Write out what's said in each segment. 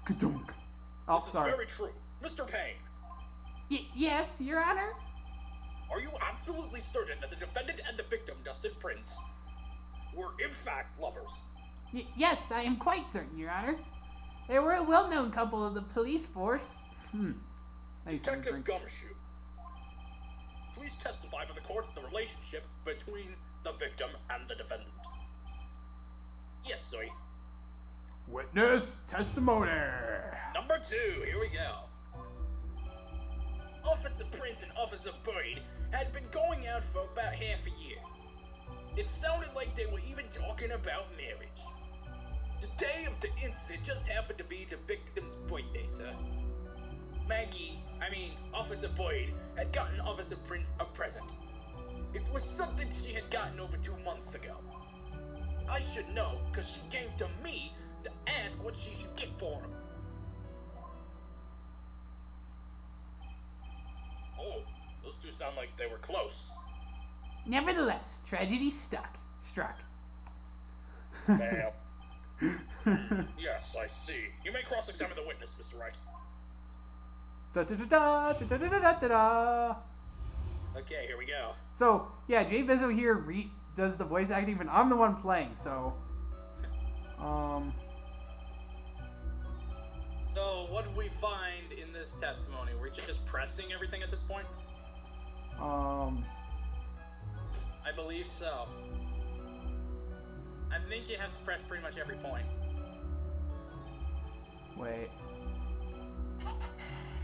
Ka-dunk. Oh, This sorry. is very true. Mr. Payne, Yes, Your Honor? are you absolutely certain that the defendant and the victim, Dustin Prince, were in fact lovers? Yes, I am quite certain, Your Honor. They were a well-known couple of the police force. Nice Detective drink. Gumshoe, please testify for the court the relationship between the victim and the defendant. Yes, sir. Witness testimony. Number 2, here we go. Officer Prince and Officer Boyd had been going out for about half a year. It sounded like they were even talking about marriage. The day of the incident just happened to be the victim's birthday, sir. Officer Boyd had gotten Officer Prince a present. It was something she had gotten over 2 months ago. I should know, because she came to me to ask what she should get for him. Oh, those two sound like they were close. Nevertheless, tragedy struck. Ma'am. Yes, I see. You may cross-examine the witness, Mr. Wright. Da-da-da-da-da-da-da-da-da. Okay, here we go. So, yeah, Jay Bizzo here does the voice acting, but I'm the one playing, so... So, what did we find in this testimony? We're just pressing everything at this point? I believe so. I think you have to press pretty much every point. Wait.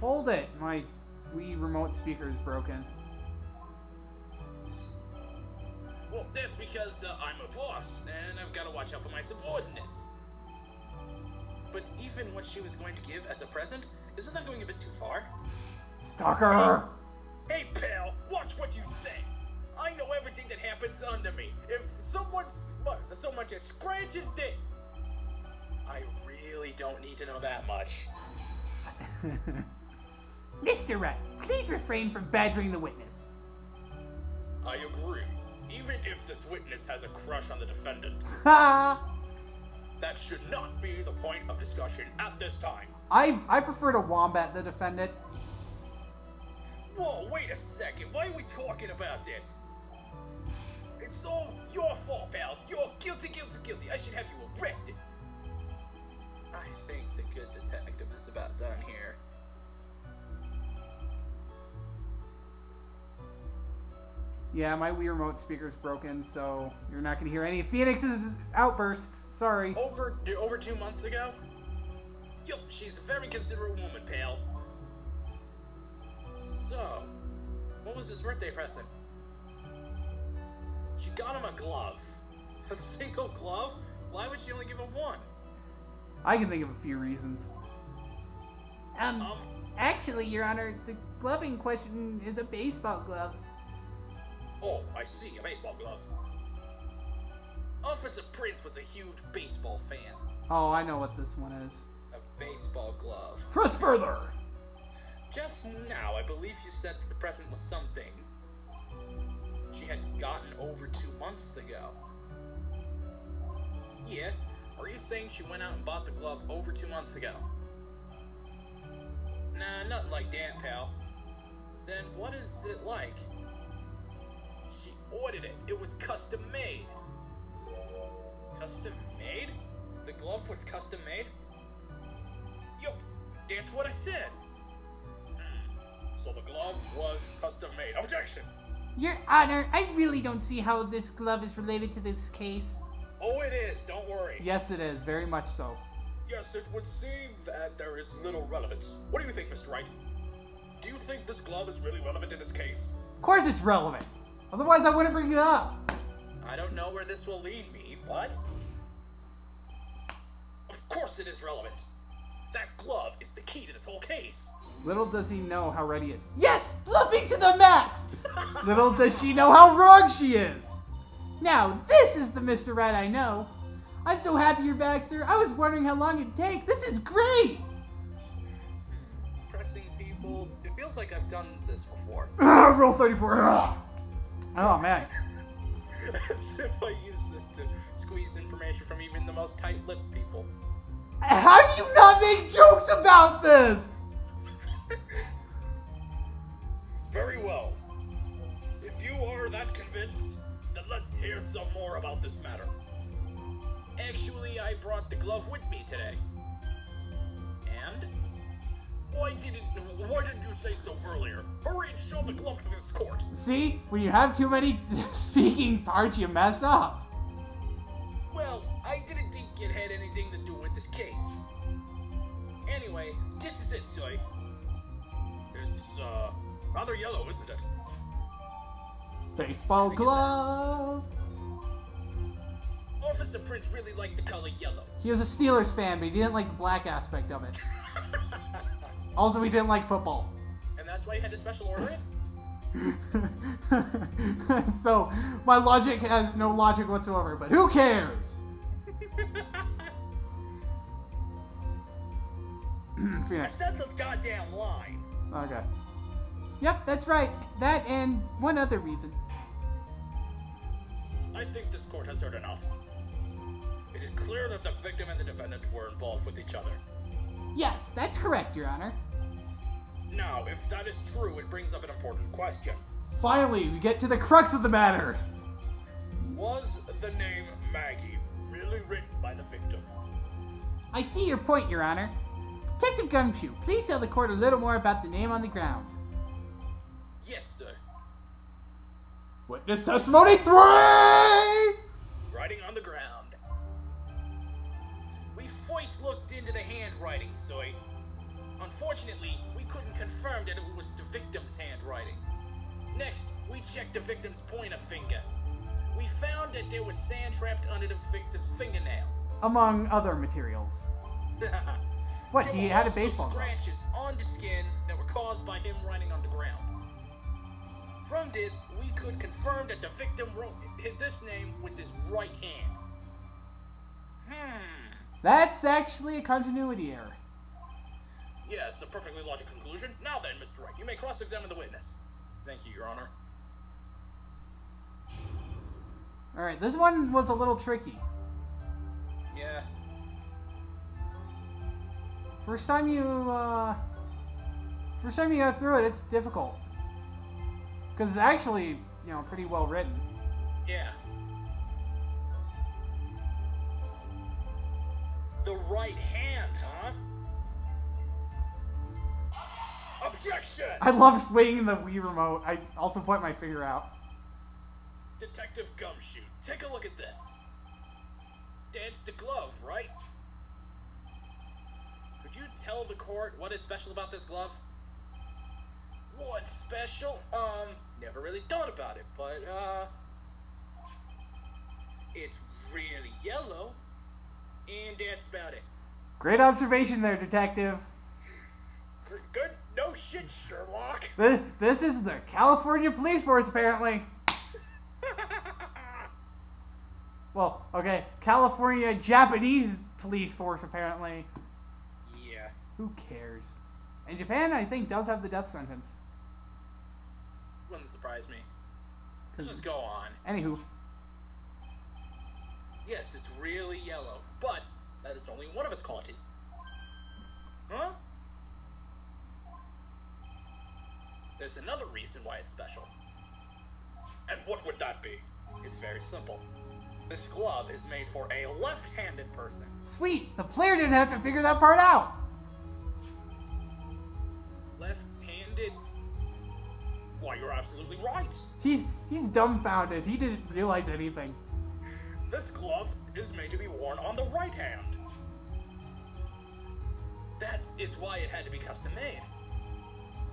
Hold it! My Wii remote speaker is broken. Well, that's because I'm a boss, and I've got to watch out for my subordinates. But even what she was going to give as a present, isn't that going a bit too far? Stalker! Hey, pal, watch what you say. I know everything that happens under me. If someone so much as scratches dick, I really don't need to know that much. Mr. Wright, please refrain from badgering the witness. I agree. Even if this witness has a crush on the defendant, Ha! that should not be the point of discussion at this time. I prefer to wombat the defendant. Whoa, wait a second. Why are we talking about this? It's all your fault, pal. You're guilty. I should have you arrested. I think the good detective is about done here. Yeah, my Wii remote speaker's broken, so you're not gonna hear any of Phoenix's outbursts. Sorry. Over 2 months ago? Yup, she's a very considerate woman, pal. So, what was his birthday present? She got him a glove. A single glove? Why would she only give him one? I can think of a few reasons. Actually, Your Honor, the glove in question is a baseball glove. Oh, I see, a baseball glove. Officer Prince was a huge baseball fan. Oh, I know what this one is. A baseball glove. Press further! Just now, I believe you said that the present was something she had gotten over 2 months ago. Yeah, are you saying she went out and bought the glove over 2 months ago? Nah, nothing like that, pal. Then what is it like? She ordered it. It was custom made. Custom made? The glove was custom made? Yup, that's what I said. So the glove was custom made. Objection! Your Honor, I really don't see how this glove is related to this case. Oh, it is. Don't worry. Yes, it is. Very much so. Yes, it would seem that there is little relevance. What do you think, Mr. Wright? Do you think this glove is really relevant in this case? Of course it's relevant. Otherwise I wouldn't bring it up. I don't know where this will lead me, but... Of course it is relevant. That glove is the key to this whole case. Little does he know how ready he is. Yes, bluffing to the max! Little does she know how wrong she is. Now, this is the Mr. Wright I know. I'm so happy you're back, sir. I was wondering how long it'd take. This is great! Pressing people... It feels like I've done this before. Roll 34. Oh, man. As if I use this to squeeze information from even the most tight-lipped people. How do you not make jokes about this? Very well. If you are that convinced, then let's hear some more about this matter. Actually, I brought the glove with me today. And? Why didn't you say so earlier? Hurry and show the glove to this court. See, when you have too many speaking parts, you mess up. Well, I didn't think it had anything to do with this case. Anyway, this is it, Soy. It's, rather yellow, isn't it? Baseball glove. Officer Prince really liked the color yellow. He was a Steelers fan, but he didn't like the black aspect of it. Also, he didn't like football. And that's why you had to special order it? So, my logic has no logic whatsoever, but who cares? I Phoenix. said the goddamn line. Okay. Yep, that's right. That and one other reason. I think this court has heard enough. It is clear that the victim and the defendant were involved with each other. Yes, that's correct, Your Honor. Now, if that is true, it brings up an important question. Finally, we get to the crux of the matter. Was the name Maggie really written by the victim? I see your point, Your Honor. Detective Gumshoe, please tell the court a little more about the name on the ground. Yes, sir. Witness testimony 3! Writing on the ground. We first looked into the handwriting, Soy. Unfortunately, we couldn't confirm that it was the victim's handwriting. Next, we checked the victim's pointer finger. We found that there was sand trapped under the victim's fingernail. Among other materials. What, There he were had a also baseball glove? scratches on the skin that were caused by him writing on the ground. From this, we could confirm that the victim wrote this name with his right hand. That's actually a continuity error. Yes, a perfectly logical conclusion. Now then, Mr. Wright, you may cross-examine the witness. Thank you, Your Honor. Alright, this one was a little tricky. Yeah. First time you go through it, it's difficult. Because it's actually, pretty well written. Yeah. The right hand, huh? Objection! I love swinging the Wii remote. I also point my finger out. Detective Gumshoe, take a look at this. That's the glove, right? Could you tell the court what is special about this glove? What's special? Never really thought about it, but, it's really yellow, and that's about it. Great observation there, detective. Pretty good. No shit, Sherlock. This is the California Police Force, apparently. Well, okay, California Japanese Police Force, apparently. Yeah. Who cares? And Japan, I think, does have the death sentence. Wouldn't surprise me. Just go on. Anywho. Yes, it's really yellow, but that is only one of its qualities. Huh? There's another reason why it's special. And what would that be? It's very simple. This glove is made for a left-handed person. Sweet, the player didn't have to figure that part out. Left-handed? Why, you're absolutely right. He's dumbfounded. He didn't realize anything. This glove is made to be worn on the right hand. That is why it had to be custom made.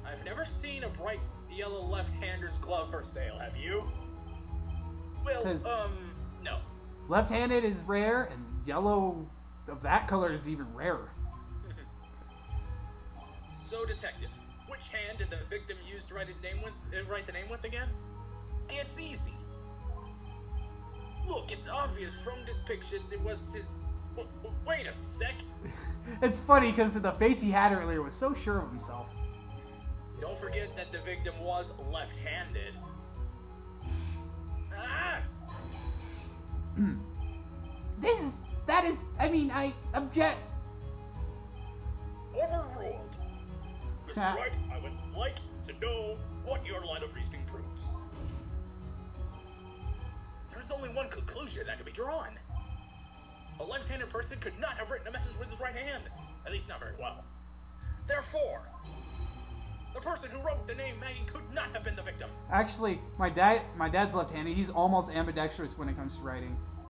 I've never seen a bright yellow left-hander's glove for sale, have you? Well, 'Cause no. Left-handed is rare, and yellow of that color is even rarer. So, detective, which hand did the victim use to write his name with? Write the name with again? It's easy. Look, it's obvious from this picture it was his. Wait a sec. It's funny because the face he had earlier was so sure of himself. Don't forget that the victim was left-handed. Ah! I object. Mr. Wright, I would like to know what your line of reasoning proves. There's only one conclusion that can be drawn. A left-handed person could not have written a message with his right hand, at least not very well. Therefore, the person who wrote the name Maggie could not have been the victim. Actually, my dad's left-handed. He's almost ambidextrous when it comes to writing.